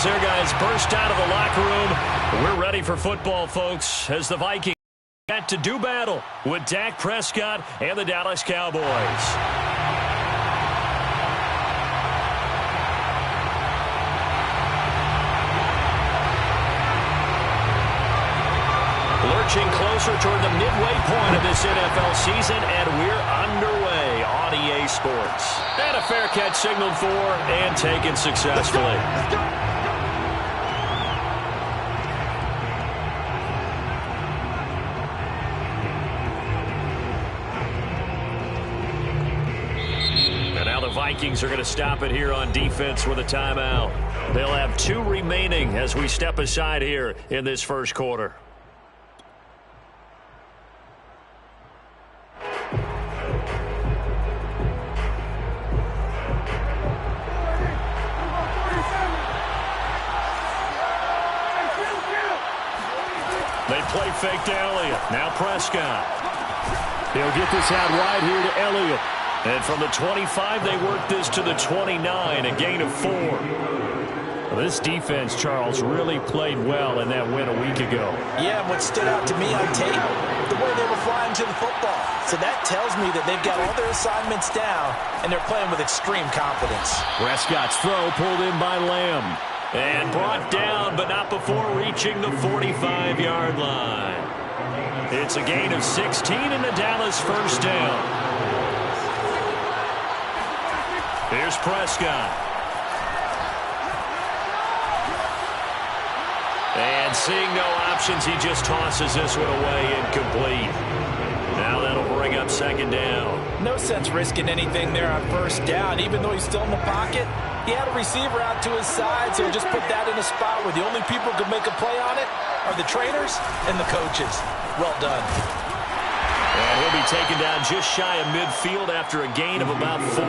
as their guys burst out of the locker room. We're ready for football, folks, as the Vikings got to do battle with Dak Prescott and the Dallas Cowboys. Lurching closer toward the midway point of this NFL season, and we're underway on EA Sports. And a fair catch signaled for and taken successfully. Let's go. And now the Vikings are going to stop it here on defense with a timeout. They'll have 2 remaining as we step aside here in this first quarter. They play fake to Elliott. Now Prescott. He'll get this out right here to Elliott. And from the 25, they work this to the 29, a gain of 4. Well, this defense, Charles, really played well in that win a week ago. Yeah, and what stood out to me on tape, the way they were flying to the football. So that tells me that they've got all their assignments down, and they're playing with extreme confidence. Prescott's throw pulled in by Lamb. And brought down, but not before reaching the 45-yard line. It's a gain of 16 and a Dallas first down. Here's Prescott. And seeing no options, he just tosses this one away incomplete. Now that'll bring up second down. No sense risking anything there on first down, even though he's still in the pocket. He had a receiver out to his side, so just put that in a spot where the only people who can make a play on it are the trainers and the coaches. Well done. And he'll be taken down just shy of midfield after a gain of about 4.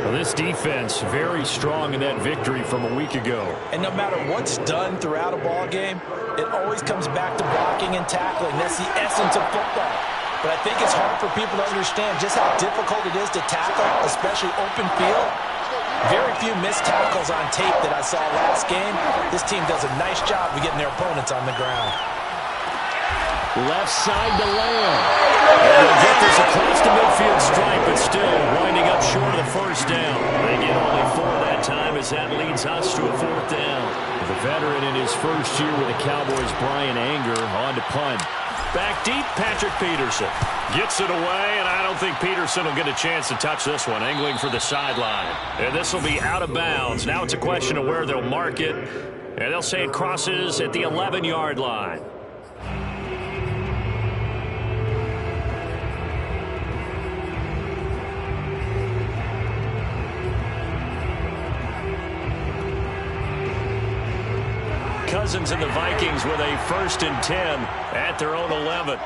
Well, this defense very strong in that victory from a week ago. And no matter what's done throughout a ball game, it always comes back to blocking and tackling. That's the essence of football. But I think it's hard for people to understand just how difficult it is to tackle, especially open field. Very few missed tackles on tape that I saw last game. This team does a nice job of getting their opponents on the ground. Left side to Lamb. And they'll get this across the midfield stripe, but still winding up short of the first down. They get only 4 that time as that leads us to a 4th down. The veteran in his first year with the Cowboys, Brian Anger, on to punt. Back deep, Patrick Peterson. Gets it away, and I don't think Peterson will get a chance to touch this one, angling for the sideline. And this will be out of bounds. Now it's a question of where they'll mark it. And they'll say it crosses at the 11-yard line. Cousins and the Vikings with a 1st and 10 at their own 11.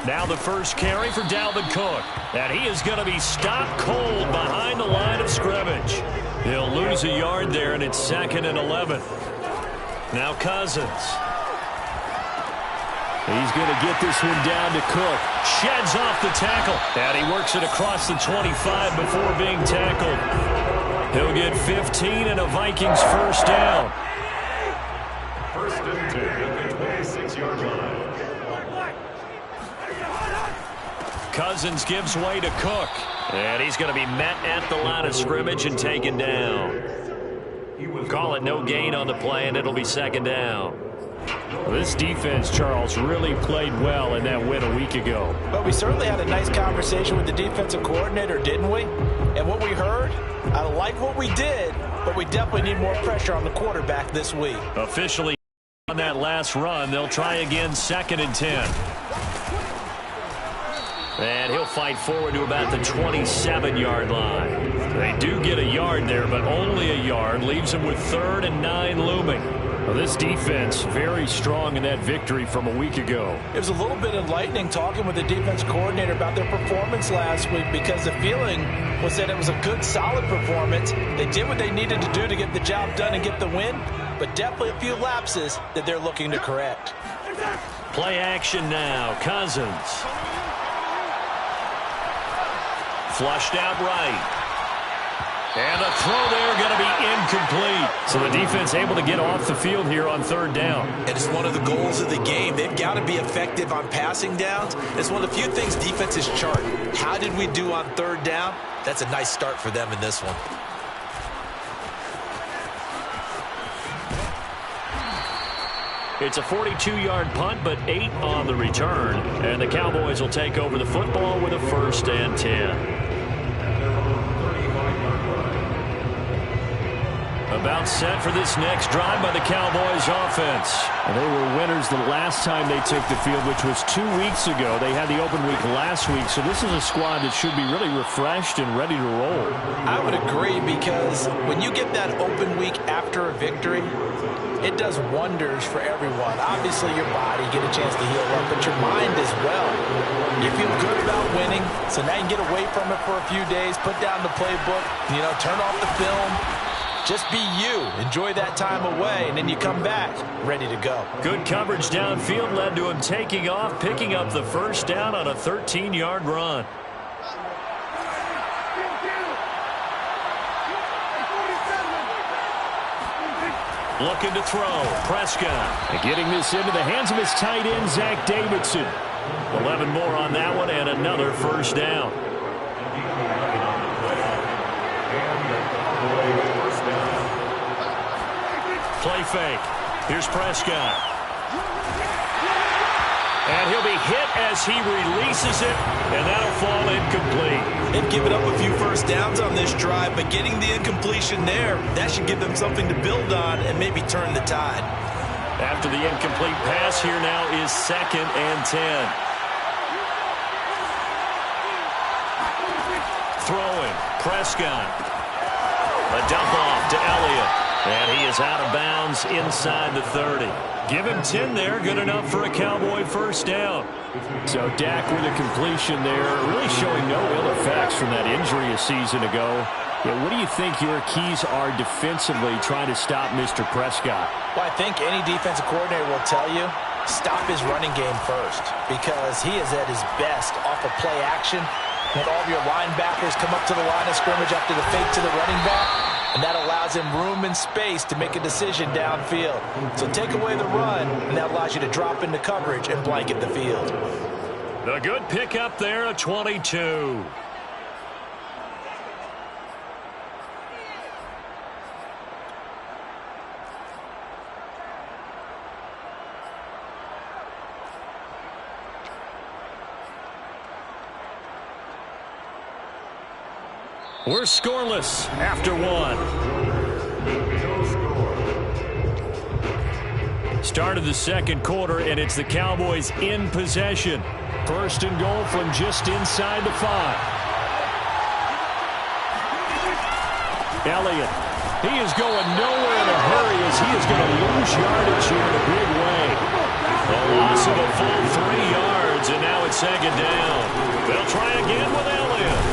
Now the first carry for Dalvin Cook. And he is going to be stopped cold behind the line of scrimmage. He'll lose a yard there, and it's 2nd and 11. Now Cousins. He's going to get this one down to Cook. Sheds off the tackle. And he works it across the 25 before being tackled. He'll get 15 and a Vikings first down. 1st and 10 at the 26-yard line. Cousins gives way to Cook. And he's going to be met at the line of scrimmage and taken down. Call it no gain on the play, and it'll be 2nd down. Well, this defense, Charles, really played well in that win a week ago. But we certainly had a nice conversation with the defensive coordinator, didn't we? And what we heard, I like what we did, but we definitely need more pressure on the quarterback this week. Officially on that last run, they'll try again 2nd and 10. And he'll fight forward to about the 27-yard line. They do get a yard there, but only a yard. Leaves them with 3rd and 9 looming. Well, this defense very strong in that victory from a week ago. It was a little bit enlightening talking with the defense coordinator about their performance last week, because the feeling was that it was a good, solid performance. They did what they needed to do to get the job done and get the win, but definitely a few lapses that they're looking to correct. Play action now. Cousins. Flushed out right. And the throw there going to be incomplete. So the defense able to get off the field here on third down. And it's one of the goals of the game. They've got to be effective on passing downs. It's one of the few things defenses chart. How did we do on third down? That's a nice start for them in this one. It's a 42-yard punt, but 8 on the return. And the Cowboys will take over the football with a 1st and 10. About set for this next drive by the Cowboys offense. And they were winners the last time they took the field, which was 2 weeks ago. They had the open week last week, so this is a squad that should be really refreshed and ready to roll. I would agree, because when you get that open week after a victory, it does wonders for everyone. Obviously, your body, get a chance to heal up, but your mind as well. You feel good about winning, so now you can get away from it for a few days, put down the playbook, turn off the film. Just be you. Enjoy that time away, and then you come back ready to go. Good coverage downfield led to him taking off, picking up the 1st down on a 13-yard run. Looking to throw. Prescott getting this into the hands of his tight end, Zach Davidson. 11 more on that one, and another 1st down. Play fake. Here's Prescott. And he'll be hit as he releases it, and that'll fall incomplete. They've given up a few 1st downs on this drive, but getting the incompletion there, that should give them something to build on and maybe turn the tide. After the incomplete pass, here now is 2nd and 10. Throwing. Prescott. A dump off to Elliott. And he is out of bounds inside the 30. Give him 10 there. Good enough for a Cowboy 1st down. So Dak with a completion there, really showing no ill effects from that injury a season ago. What do you think your keys are defensively trying to stop Mr. Prescott? Well, I think any defensive coordinator will tell you, stop his running game first, because he is at his best off of play action. When all of your linebackers come up to the line of scrimmage after the fake to the running back, and that allows him room and space to make a decision downfield. So take away the run, and that allows you to drop into coverage and blanket the field. The good pickup there, a 22. We're scoreless after 1. Start of the 2nd quarter, and it's the Cowboys in possession. 1st and goal from just inside the 5. Elliott, he is going nowhere in a hurry as he is going to lose yardage here in a big way. A loss of a full 3 yards, and now it's 2nd down. They'll try again with Elliott.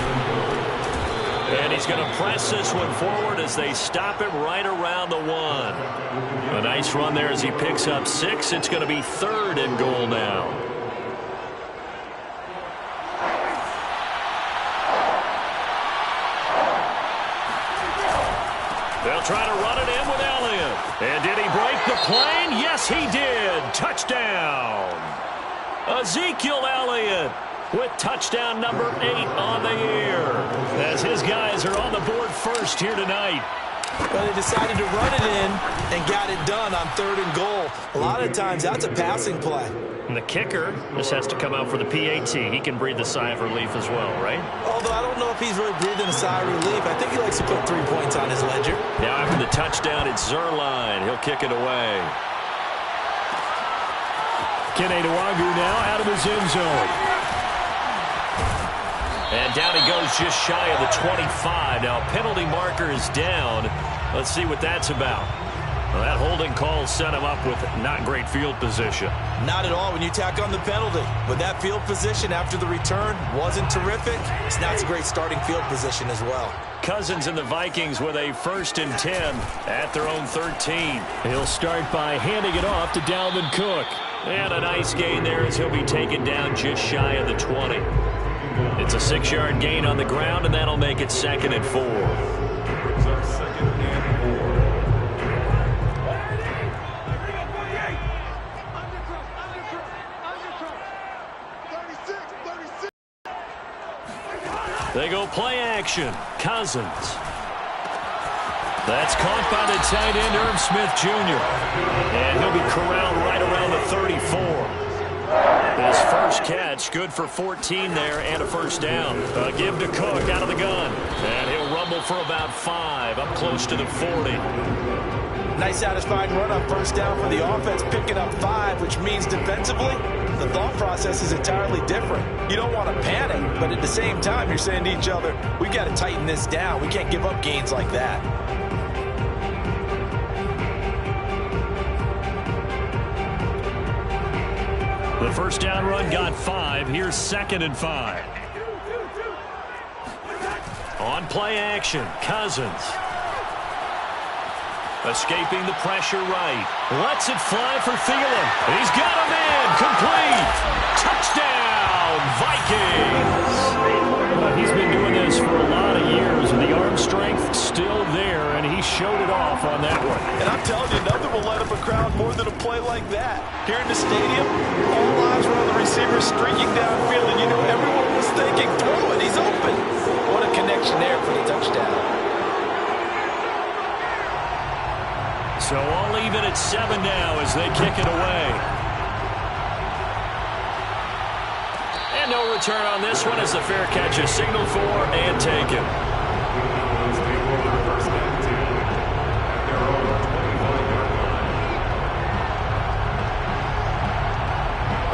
And he's going to press this one forward as they stop it right around the 1. A nice run there as he picks up 6. It's going to be 3rd and goal now. They'll try to run it in with Elliott. And did he break the plane? Yes, he did. Touchdown. Ezekiel Elliott with touchdown number 8 on the year, as his guys are on the board first here tonight. Well, they decided to run it in and got it done on 3rd and goal. A lot of times, that's a passing play. And the kicker just has to come out for the PAT. He can breathe a sigh of relief as well, right? Although I don't know if he's really breathing a sigh of relief. I think he likes to put 3 points on his ledger. Now after the touchdown, it's Zerline. He'll kick it away. Kene Nwangwu now out of his end zone. And down he goes just shy of the 25. Now penalty marker is down. Let's see what that's about. Well, that holding call set him up with not great field position. Not at all when you tack on the penalty. But that field position after the return wasn't terrific. It's not a great starting field position as well. Cousins and the Vikings with a 1st and 10 at their own 13. He'll start by handing it off to Dalvin Cook. And a nice gain there as he'll be taken down just shy of the 20. It's a 6-yard gain on the ground, and that'll make it 2nd and 4. on 2nd and 4. They go play action. Cousins. That's caught by the tight end, Irv Smith Jr. And he'll be corralled right around the 34. His first catch, good for 14 there and a first down. Give to Cook out of the gun. And he'll rumble for about 5, up close to the 40. Nice satisfying run on first down for the offense, picking up 5, which means defensively, the thought process is entirely different. You don't want to panic, but at the same time, you're saying to each other, we've got to tighten this down. We can't give up gains like that. The first down run got 5. Here's 2nd and 5. On play action, Cousins. Escaping the pressure right. Lets it fly for Thielen. He's got a man. Complete. Touchdown, Vikings. He's been doing this for a lot of years, and the arm strength still there, and he showed it off on that one. And I'm telling you, nothing will light up a crowd more than a play like that. Here in the stadium, all eyes were on the receiver streaking downfield, and you know everyone was thinking, throw it, he's open. What a connection there for the touchdown. So all even at 7 now as they kick it away. And no return on this one as the fair catch is signaled for and taken.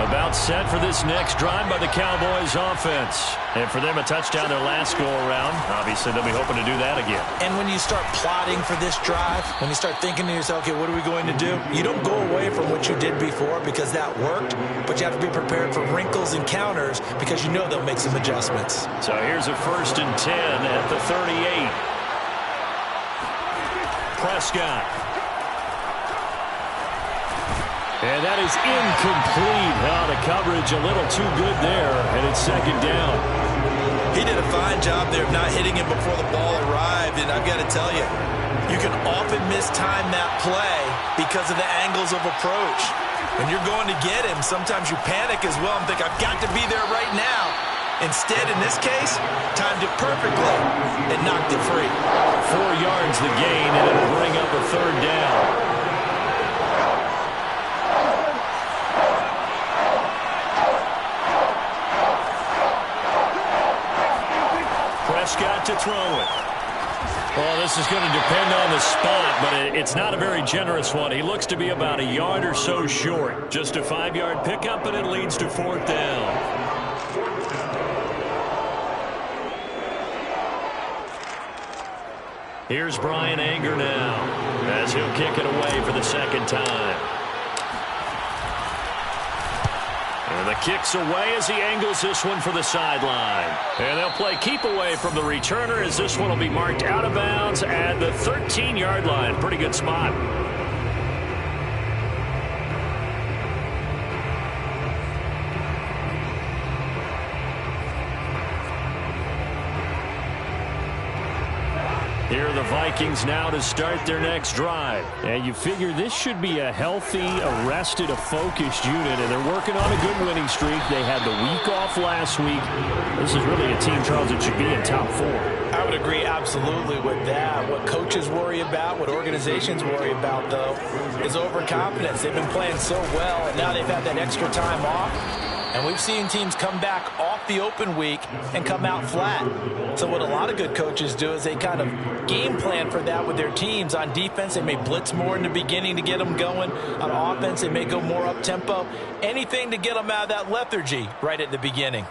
About set for this next drive by the Cowboys offense. And for them, a touchdown their last go-around. Obviously, they'll be hoping to do that again. And when you start plotting for this drive, when you start thinking to yourself, okay, what are we going to do? You don't go away from what you did before because that worked, but you have to be prepared for wrinkles and counters because you know they'll make some adjustments. So here's a 1st and 10 at the 38. Prescott. And that is incomplete. The coverage a little too good there, and it's 2nd down. He did a fine job there of not hitting him before the ball arrived, and I've got to tell you, you can often mistime that play because of the angles of approach. When you're going to get him, sometimes you panic as well and think, I've got to be there right now. Instead, in this case, timed it perfectly and knocked it free. 4 yards the gain, and it'll bring up a 3rd down. Prescott to throw it. Well, this is going to depend on the spot, but it's not a very generous one. He looks to be about a yard or so short. Just a 5-yard pickup, and it leads to 4th down. Here's Brian Anger now as he'll kick it away for the 2nd time. And the kick's away as he angles this one for the sideline. And they'll play keep away from the returner as this one will be marked out of bounds at the 13-yard line. Pretty good spot. Here are the Vikings now to start their next drive. And you figure this should be a healthy, arrested, a focused unit, and they're working on a good winning streak. They had the week off last week. This is really a team, Charles, that should be in top 4. I would agree absolutely with that. What coaches worry about, what organizations worry about, though, is overconfidence. They've been playing so well, and now they've had that extra time off. And we've seen teams come back off the open week and come out flat. So what a lot of good coaches do is they kind of game plan for that with their teams. On defense, they may blitz more in the beginning to get them going. On offense, they may go more up-tempo. Anything to get them out of that lethargy right at the beginning.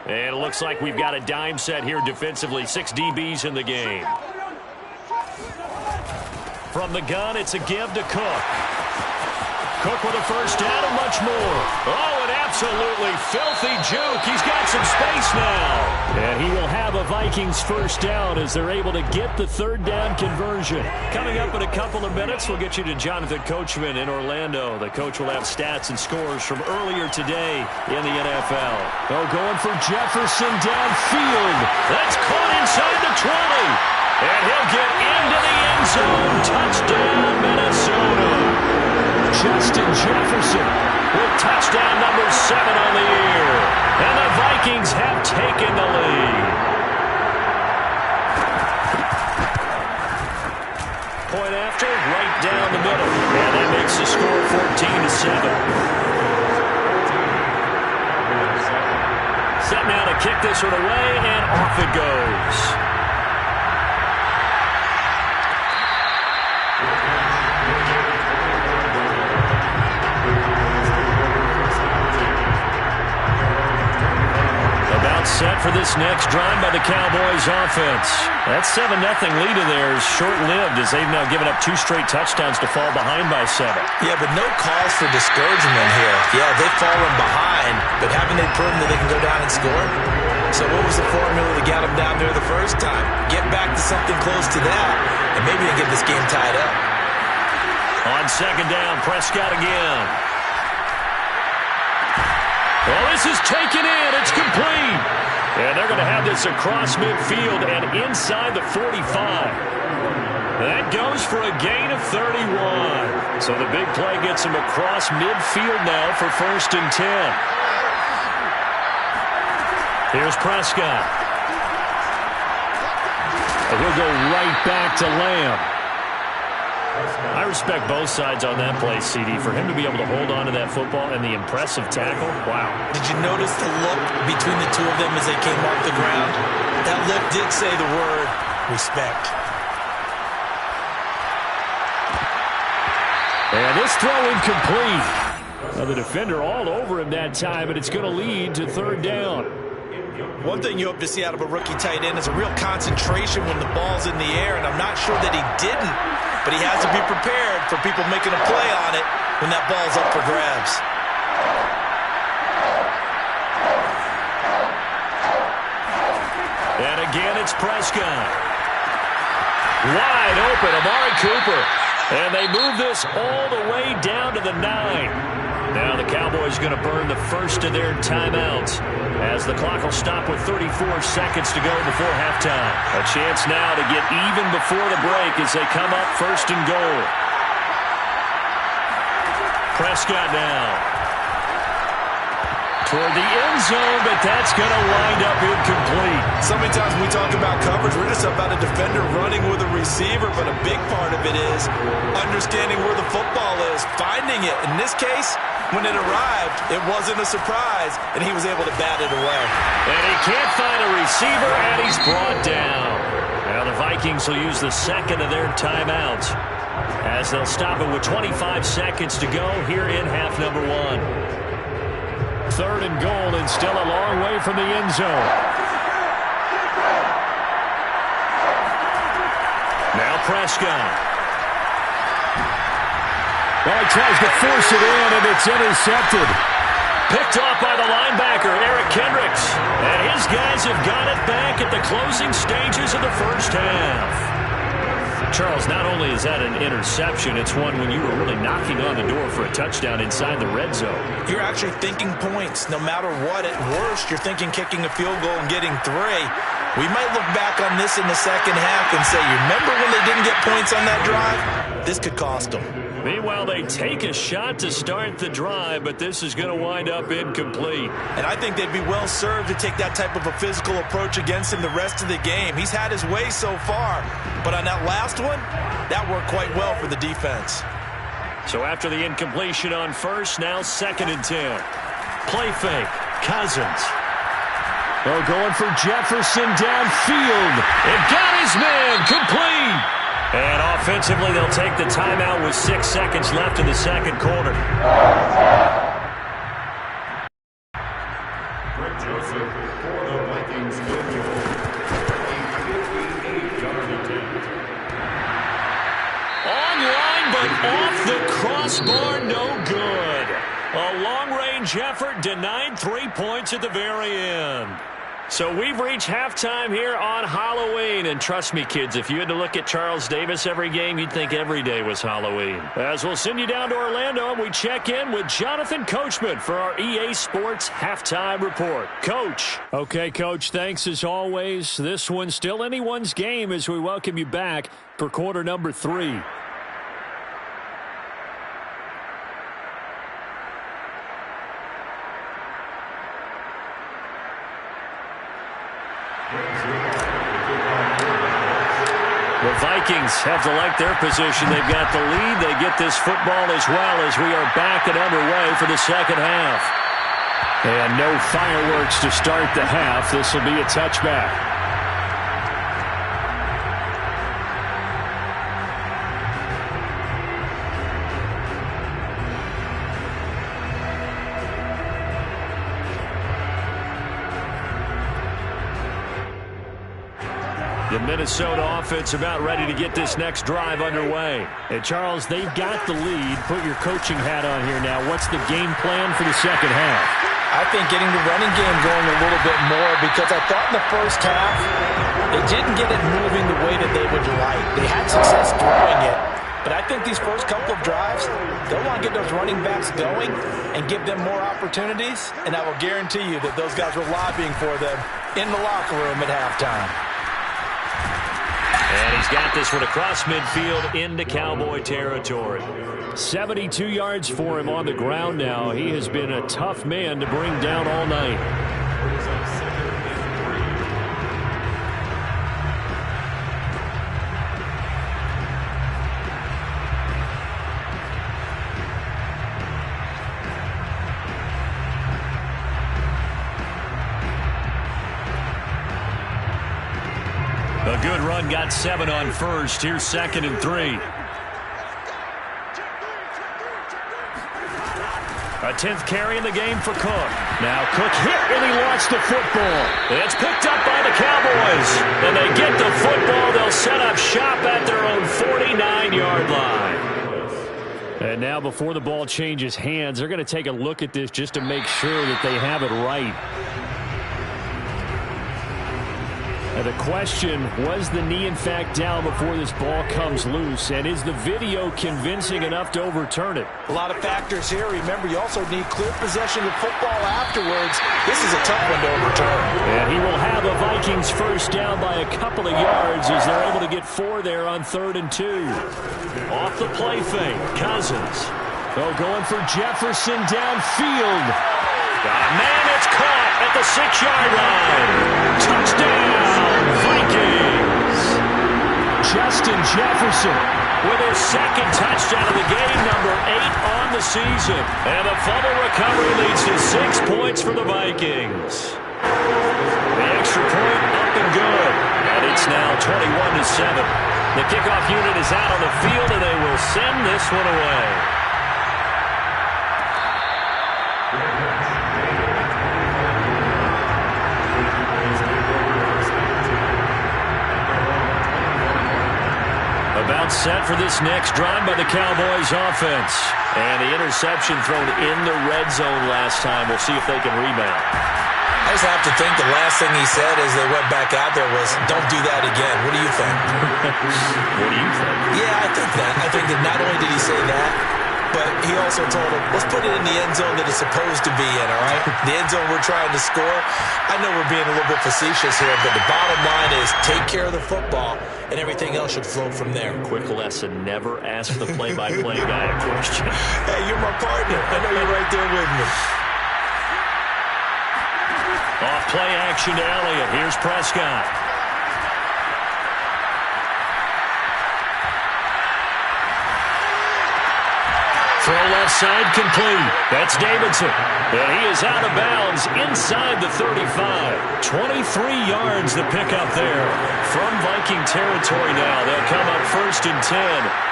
And it looks like we've got a dime set here defensively. 6 DBs in the game. From the gun, it's a give to Cook. Cook with a first down and much more. Oh, an Absolutely filthy juke. He's got some space now. And he will have a Vikings first down as they're able to get the third down conversion. Coming up in a couple of minutes, we'll get you to Jonathan Coachman in Orlando. The coach will have stats and scores from earlier today in the NFL. Oh, going for Jefferson downfield. That's caught inside the 20. And he'll get into the end zone. Touchdown, Minnesota. Justin Jefferson with touchdown number 7 on the year. And the Vikings have taken the lead. Point after, right down the middle. And that makes the score 14-7. Set now to kick this one away, and off it goes. Set for this next drive by the Cowboys offense. That 7-0 lead of theirs short-lived as they've now given up 2 straight touchdowns to fall behind by 7. Yeah, but no cause for discouragement here. Yeah, they've fallen behind, but haven't they proven that they can go down and score? So what was the formula that got them down there the first time? Get back to something close to that, and maybe they get this game tied up. On second down, Prescott again. Well, this is taken in. It's complete. And they're going to have this across midfield and inside the 45. That goes for a gain of 31. So the big play gets him across midfield now for 1st and 10. Here's Prescott. And he'll go right back to Lamb. I respect both sides on that play, CD. For him to be able to hold on to that football and the impressive tackle, wow. Did you notice the look between the two of them as they came off the ground? That look did say the word respect. And this throw incomplete. Now the defender all over him that time, but it's going to lead to 3rd down. One thing you hope to see out of a rookie tight end is a real concentration when the ball's in the air, and I'm not sure that he didn't, but he has to be prepared for people making a play on it when that ball's up for grabs. And again, it's Prescott. Wide open, Amari Cooper. And they move this all the way down to the 9. Now the Cowboys going to burn the first of their timeouts as the clock will stop with 34 seconds to go before halftime. A chance now to get even before the break as they come up 1st and goal. Prescott now toward the end zone, but that's going to wind up incomplete. So many times when we talk about coverage, we're just about a defender running with a receiver, but a big part of it is understanding where the football is, finding it. In this case, when it arrived, it wasn't a surprise, and he was able to bat it away. And he can't find a receiver, and he's brought down. Now the Vikings will use the second of their timeouts as they'll stop it with 25 seconds to go here in half number 1. 3rd and goal, and still a long way from the end zone. Now Prescott. Well, he tries to force it in, and it's intercepted. Picked off by the linebacker, Eric Kendricks. And his guys have got it back at the closing stages of the first half. Charles, not only is that an interception, it's one when you were really knocking on the door for a touchdown inside the red zone. You're actually thinking points. No matter what, at worst, you're thinking kicking a field goal and getting 3. We might look back on this in the second half and say, you remember when they didn't get points on that drive? This could cost them. Meanwhile, they take a shot to start the drive, but this is going to wind up incomplete. And I think they'd be well served to take that type of a physical approach against him the rest of the game. He's had his way so far, but on that last one, that worked quite well for the defense. So after the incompletion on 1st, now 2nd and 10. Play fake, Cousins. Oh, going for Jefferson downfield. It got his man, complete. And offensively, they'll take the timeout with 6 seconds left in the second quarter. Greg Joseph for the Vikings. A 58-yard attempt. Online, but off the crossbar, no good. A long-range effort denied 3 points at the very end. So we've reached halftime here on Halloween. And trust me, kids, if you had to look at Charles Davis every game, you'd think every day was Halloween. As we'll send you down to Orlando, and we check in with Jonathan Coachman for our EA Sports Halftime Report. Coach. Okay, Coach, thanks as always. This one's still anyone's game as we welcome you back for quarter number 3. The Vikings have to like their position. They've got the lead. They get this football as well as we are back and underway for the second half. And no fireworks to start the half. This will be a touchback. The Minnesota offense about ready to get this next drive underway. And, Charles, they've got the lead. Put your coaching hat on here now. What's the game plan for the second half? I think getting the running game going a little bit more because I thought in the first half they didn't get it moving the way that they would like. They had success throwing it, but I think these first couple of drives, they'll want to get those running backs going and give them more opportunities, and I will guarantee you that those guys were lobbying for them in the locker room at halftime. And he's got this one across midfield into Cowboy territory. 72 yards for him on the ground now. He has been a tough man to bring down all night. A good run, got 7 on first. Here's 2nd and 3. A 10th carry in the game for Cook. Now Cook hit and he lost the football. It's picked up by the Cowboys. And they get the football. They'll set up shop at their own 49-yard line. And now before the ball changes hands, they're going to take a look at this just to make sure that they have it right. Now the question, was the knee in fact down before this ball comes loose? And is the video convincing enough to overturn it? A lot of factors here. Remember, you also need clear possession of football afterwards. This is a tough one to overturn. And he will have the Vikings first down by a couple of yards as they're able to get 4 there on 3rd and 2. Off the play fake, Cousins. Oh, going for Jefferson downfield. Man, it's caught at the 6-yard line. Touchdown, Vikings. Justin Jefferson with his 2nd touchdown of the game, number 8 on the season. And the fumble recovery leads to 6 points for the Vikings. The extra point up and good. And it's now 21-7. The kickoff unit is out on the field, and they will send this one away. About set for this next drive by the Cowboys offense. And the interception thrown in the red zone last time. We'll see if they can rebound. I just have to think the last thing he said as they went back out there was, don't do that again. What do you think? What do you think? Yeah, I think that. I think that not only did he say that, but he also told him, let's put it in the end zone that it's supposed to be in, all right? The end zone we're trying to score. I know we're being a little bit facetious here, but the bottom line is take care of the football, and everything else should flow from there. Quick lesson, never ask the play-by-play guy a question. Hey, you're my partner. I know you're right there with me. Off play action to Elliott. Here's Prescott. Throw left side complete. That's Davidson. And he is out of bounds inside the 35. 23 yards the pickup there from Viking territory now. They'll come up 1st and 10.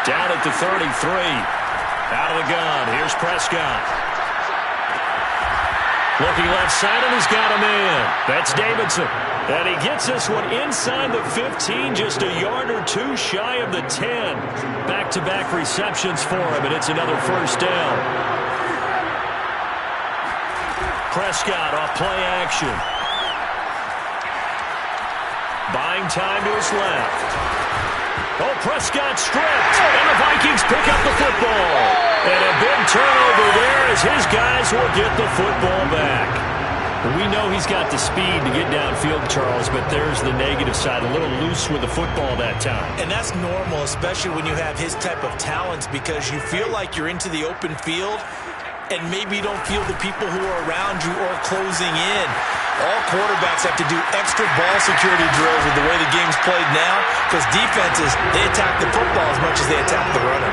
Down at the 33. Out of the gun. Here's Prescott. Looking left side, and he's got a man. That's Davidson. And he gets this one inside the 15, just a yard or 2 shy of the 10. Back-to-back receptions for him, and it's another 1st down. Prescott off play action. Buying time to his left. Oh, Prescott stripped, and the Vikings pick up the football. And a big turnover there as his guys will get the football back. We know he's got the speed to get downfield, Charles, but there's the negative side, a little loose with the football that time. And that's normal, especially when you have his type of talents, because you feel like you're into the open field and maybe you don't feel the people who are around you or closing in. All quarterbacks have to do extra ball security drills with the way the game's played now, because defenses, they attack the football as much as they attack the runner.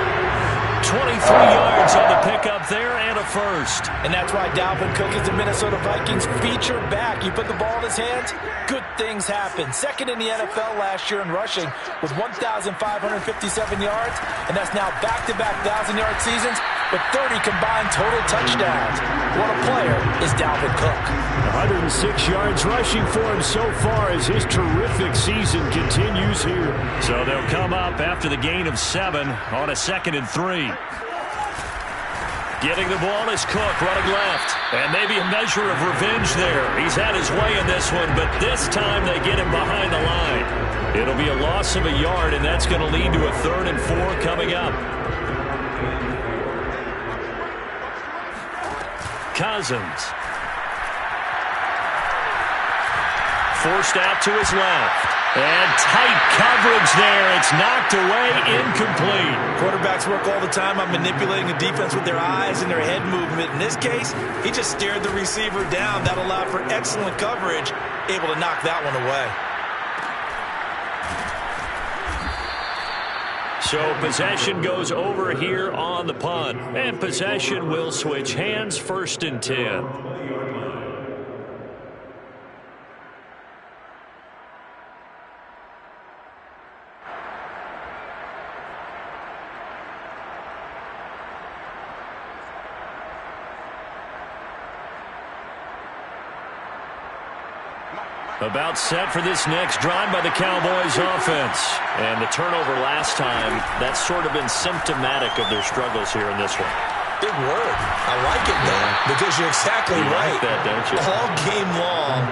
23 yards on the pickup there and a first. And that's why Dalvin Cook is the Minnesota Vikings feature back. You put the ball in his hands, good things happen. Second in the NFL last year in rushing with 1,557 yards, and that's now back-to-back 1,000-yard seasons with 30 combined total touchdowns. What a player is Dalvin Cook. 106 yards rushing for him so far as his terrific season continues here. So they'll come up after the gain of 7 on a 2nd and 3. Getting the ball is Cook running left. And maybe a measure of revenge there. He's had his way in this one, but this time they get him behind the line. It'll be a loss of a yard, and that's going to lead to a 3rd and 4 coming up. Cousins. Forced out to his left. And tight coverage there. It's knocked away, incomplete. Quarterbacks work all the time on manipulating the defense with their eyes and their head movement. In this case, he just stared the receiver down. That allowed for excellent coverage, able to knock that one away. So possession goes over here on the punt. And possession will switch hands, 1st and 10. About set for this next drive by the Cowboys offense. And the turnover last time, that's sort of been symptomatic of their struggles here in this one. Big word. I like it, though, because you're exactly right. Like that, don't you? All game long,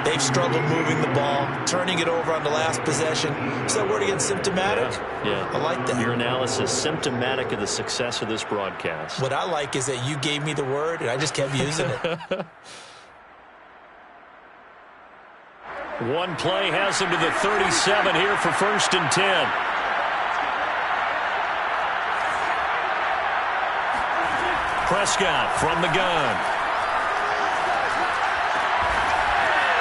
they've struggled moving the ball, turning it over on the last possession. Is that word again, symptomatic? Yeah. I like that. Your analysis, symptomatic of the success of this broadcast. What I like is that you gave me the word, and I just kept using it. One play has him to the 37 here for 1st and 10. Prescott from the gun.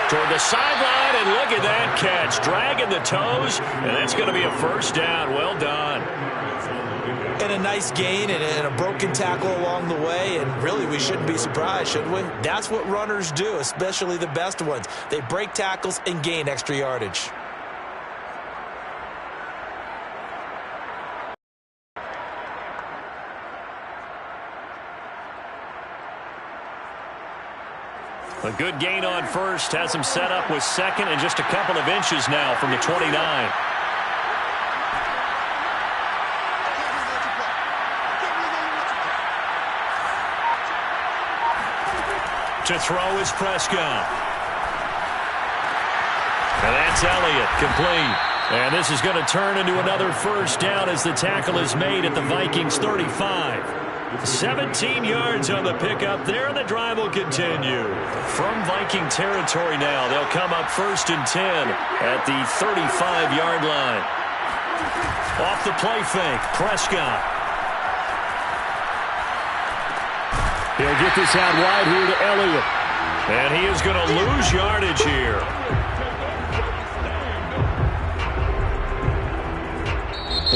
Toward the sideline, and look at that catch. Dragging the toes, and that's going to be a 1st down. Well done. And a nice gain and a broken tackle along the way, and really we shouldn't be surprised, should we? That's what runners do, especially the best ones. They break tackles and gain extra yardage. A good gain on 1st has him set up with 2nd and just a couple of inches now from the 29. To throw is Prescott. And that's Elliott, complete. And this is going to turn into another 1st down as the tackle is made at the Vikings 35. 17 yards on the pickup there, and the drive will continue. From Viking territory now, they'll come up 1st and 10 at the 35-yard line. Off the play fake, Prescott. He'll get this out wide here to Elliott. And he is going to lose yardage here.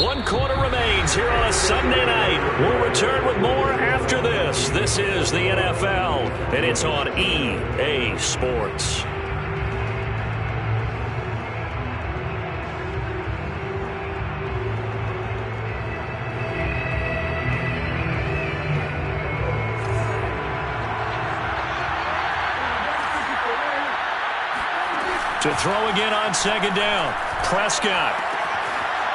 One quarter remains here on a Sunday night. We'll return with more after this. This is the NFL, and it's on EA Sports. To throw again on 2nd down. Prescott.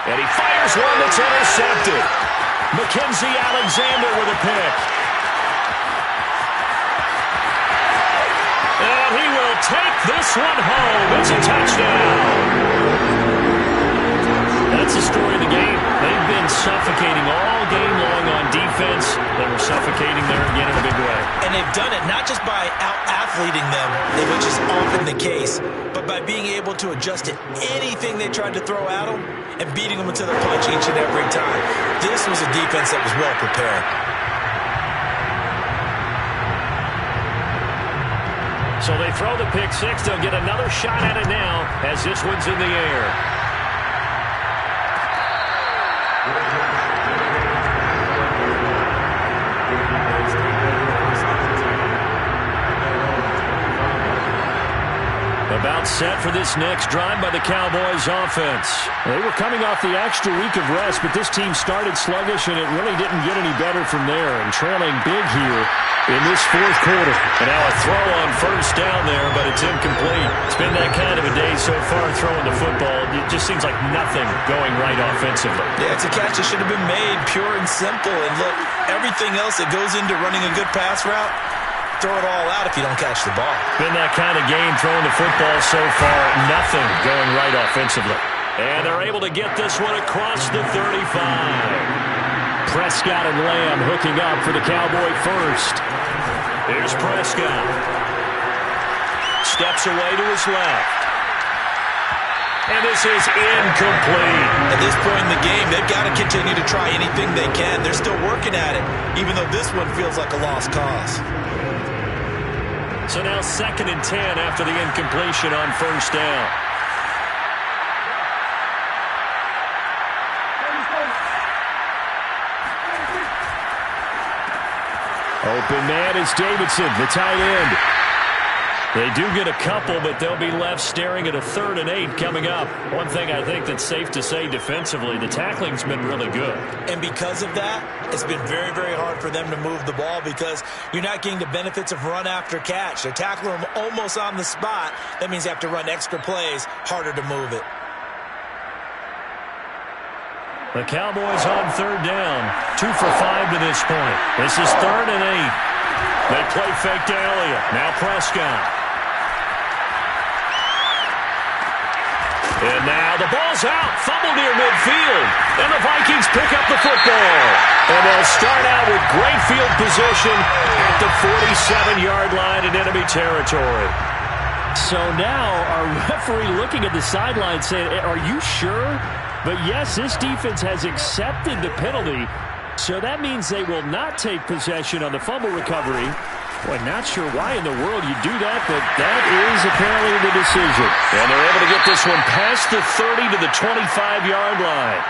And he fires one that's intercepted. Mackenzie Alexander with a pick. to take this one home. It's a touchdown. That's the story of the game. They've been suffocating all game long on defense. They were suffocating there again in a big way. And they've done it not just by out-athleting them, which is often the case, but by being able to adjust to anything they tried to throw at them and beating them into the punch each and every time. This was a defense that was well prepared. So they throw the pick six. They'll get another shot at it now as this one's in the air. About set for this next drive by the Cowboys offense. They were coming off the extra week of rest, but this team started sluggish, and it really didn't get any better from there, and trailing big here in this fourth quarter. And now a throw on first down there, but it's incomplete. It's been that kind of a day so far throwing the football. It just seems like nothing going right offensively. Yeah, it's a catch that should have been made pure and simple. And look, everything else that goes into running a good pass route, throw it all out if you don't catch the ball. Been that kind of game throwing the football so far. Nothing going right offensively. And they're able to get this one across the 35. Prescott and Lamb hooking up for the Cowboy first. Here's Prescott. Steps away to his left. And this is incomplete. At this point in the game, they've got to continue to try anything they can. They're still working at it, even though this one feels like a lost cause. So now 2nd and 10 after the incompletion on first down. Open man is Davidson, the tight end. They do get a couple, but they'll be left staring at a 3rd and 8 coming up. One thing I think that's safe to say defensively, the tackling's been really good. And because of that, it's been very, very hard for them to move the ball because you're not getting the benefits of run after catch. They're tackling them almost on the spot. That means they have to run extra plays, harder to move it. The Cowboys on 3rd down, 2 for 5 to this point. This is 3rd and 8. They play fake to Elliott. Now Prescott. And now the ball's out. Fumble near midfield. And the Vikings pick up the football. And they'll start out with great field position at the 47-yard line in enemy territory. So now our referee looking at the sideline saying, are you sure? But yes, this defense has accepted the penalty. So that means they will not take possession on the fumble recovery. Boy, not sure why in the world you do that, but that is apparently the decision. And they're able to get this one past the 30 to the 25-yard line.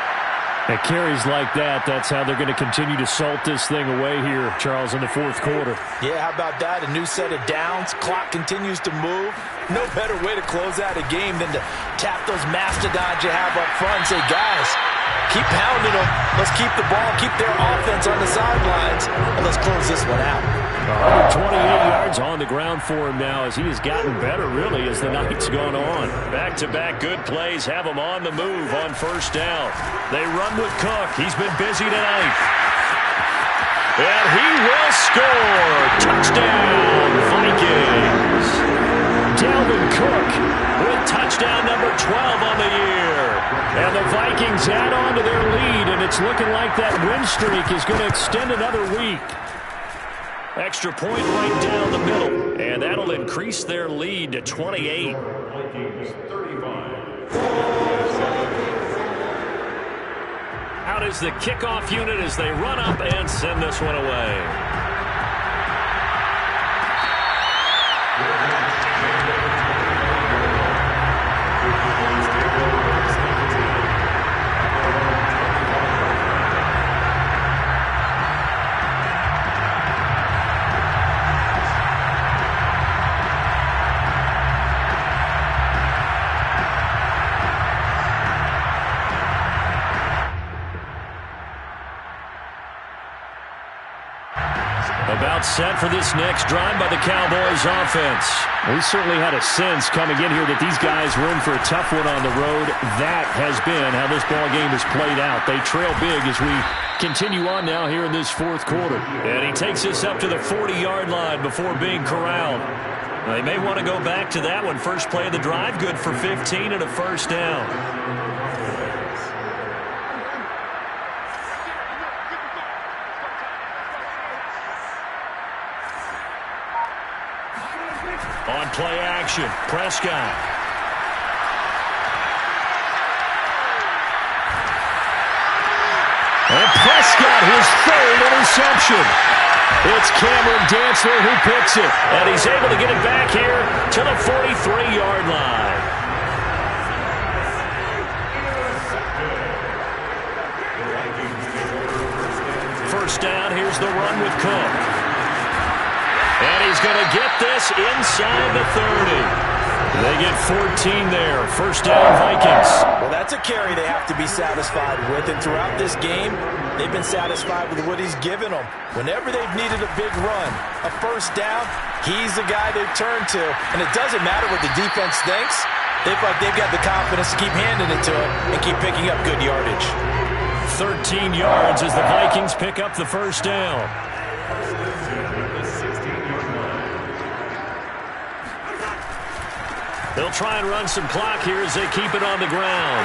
At carries like that, that's how they're going to continue to salt this thing away here, Charles, in the fourth quarter. Yeah, how about that? A new set of downs. Clock continues to move. No better way to close out a game than to tap those mastodons you have up front and say, guys, keep pounding them. Let's keep the ball, keep their offense on the sidelines, and let's close this one out. 128 yards on the ground for him now as he has gotten better, really, as the night's gone on. Back-to-back good plays have him on the move on first down. They run with Cook. He's been busy tonight. And he will score. Touchdown, Vikings. Dalvin Cook with touchdown number 12 on the year. And the Vikings add on to their lead, and it's looking like that win streak is going to extend another week. Extra point right down the middle, and that'll increase their lead to 28. Out is the kickoff unit as they run up and send this one away. About set for this next drive by the Cowboys offense. We certainly had a sense coming in here that these guys were in for a tough one on the road. That has been how this ball game has played out. They trail big as we continue on now here in this fourth quarter. And he takes us up to the 40-yard line before being corralled. They may want to go back to that one. First play of the drive, good for 15 and a first down. On play action, Prescott. And Prescott, his third interception. It's Cameron Dantzler who picks it. And he's able to get it back here to the 43-yard line. First down, here's the run with Cook. And he's going to get this inside the 30. They get 14 there. First down, Vikings. Well, that's a carry they have to be satisfied with. And throughout this game, they've been satisfied with what he's given them. Whenever they've needed a big run, a first down, he's the guy they've turned to. And it doesn't matter what the defense thinks. They feel like they've got the confidence to keep handing it to him and keep picking up good yardage. 13 yards as the Vikings pick up the first down. They'll try and run some clock here as they keep it on the ground.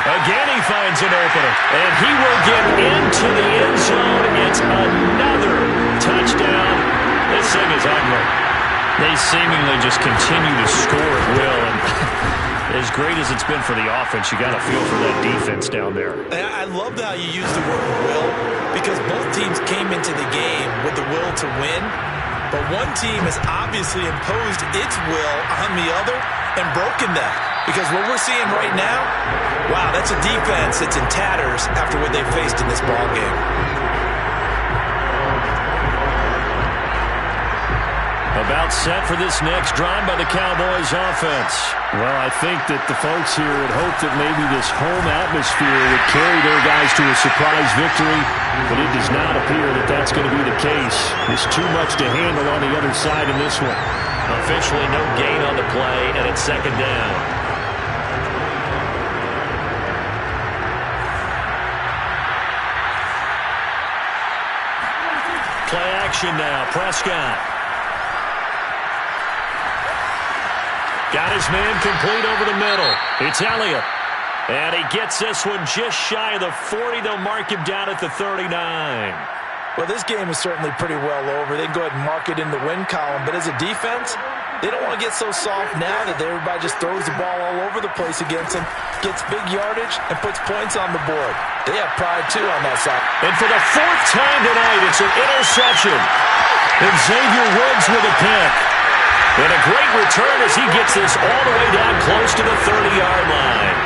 Again, he finds an opener, and he will get into the end zone. It's another touchdown. This thing is ugly. They seemingly just continue to score at will, and as great as it's been for the offense, you got to feel for that defense down there. I love how you use the word will, because both teams came into the game with the will to win. But one team has obviously imposed its will on the other and broken them. Because what we're seeing right now, wow, that's a defense that's in tatters after what they've faced in this ballgame. About set for this next drive by the Cowboys offense. Well, I think that the folks here had hoped that maybe this home atmosphere would carry their guys to a surprise victory, but it does not appear that that's going to be the case. There's too much to handle on the other side in this one. Officially no gain on the play, and it's second down. Play action now, Prescott. Got his man complete over the middle. It's Elliott. And he gets this one just shy of the 40. They'll mark him down at the 39. Well, this game is certainly pretty well over. They can go ahead and mark it in the win column. But as a defense, they don't want to get so soft now that everybody just throws the ball all over the place against them, gets big yardage, and puts points on the board. They have pride, too, on that side. And for the fourth time tonight, it's an interception. And Xavier Woods with a pick. And a great return as he gets this all the way down close to the 30-yard line.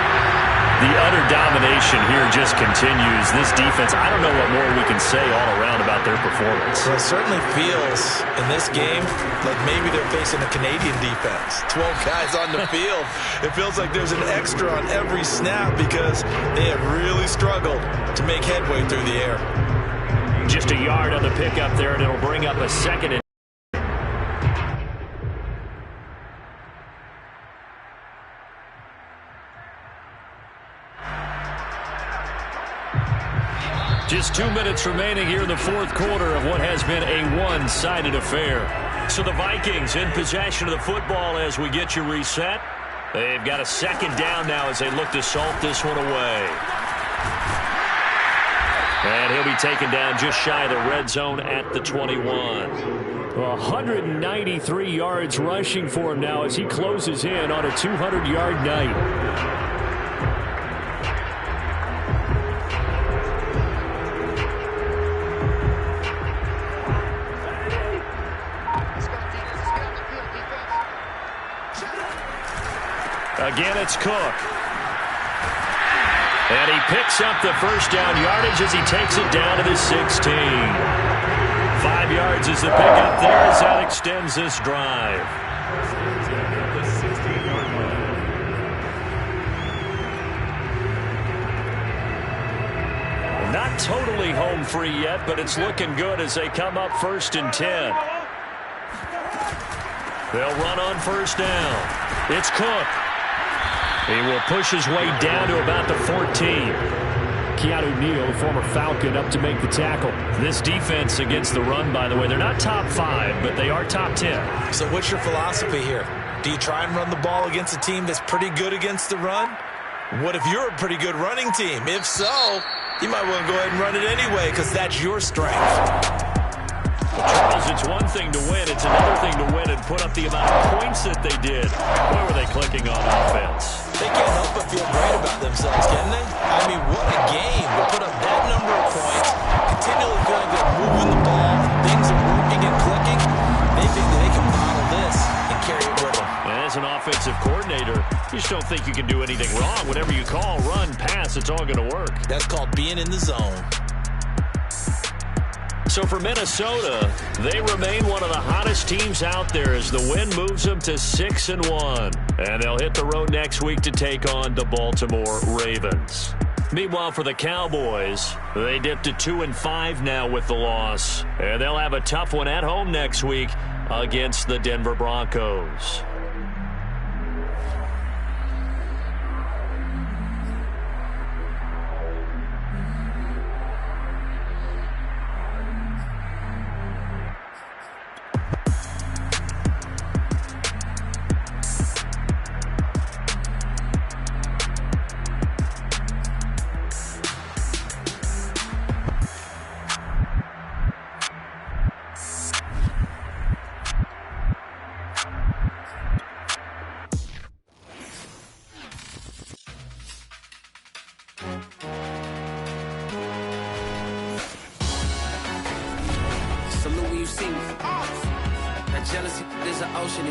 The utter domination here just continues. This defense, I don't know what more we can say all around about their performance. Well, it certainly feels in this game like maybe they're facing a Canadian defense. 12 guys on the field. It feels like there's an extra on every snap because they have really struggled to make headway through the air. Just a yard on the pickup there, and it'll bring up a second and just 2 minutes remaining here in the fourth quarter of what has been a one-sided affair. So the Vikings in possession of the football as we get you reset. They've got a second down now as they look to salt this one away. And he'll be taken down just shy of the red zone at the 21. 193 yards rushing for him now as he closes in on a 200-yard night. Again, it's Cook. And he picks up the first down yardage as he takes it down to the 16. 5 yards is the pickup there as that extends this drive. Not totally home free yet, but it's looking good as they come up 1st and 10. They'll run on first down. It's Cook. He will push his way down to about the 14. Keanu Neal, the former Falcon, up to make the tackle. This defense against the run, by the way, they're not top 5, but they are top 10. So what's your philosophy here? Do you try and run the ball against a team that's pretty good against the run? What if you're a pretty good running team? If so, you might want to go ahead and run it anyway because that's your strength. Well, Charles, it's one thing to win. It's another thing to win and put up the amount of points that they did. Boy, were they clicking on offense. They can't help but feel great about themselves, can they? I mean, what a game to put up that number of points, continually feeling they're moving the ball, things are working and clicking. They think that they can model this and carry it with them. And as an offensive coordinator, you just don't think you can do anything wrong. Whatever you call, run, pass, it's all going to work. That's called being in the zone. So for Minnesota, they remain one of the hottest teams out there as the win moves them to 6-1. And they'll hit the road next week to take on the Baltimore Ravens. Meanwhile, for the Cowboys, they dipped to 2-5 now with the loss. And they'll have a tough one at home next week against the Denver Broncos. Salute when you see me. That jealousy is an ocean.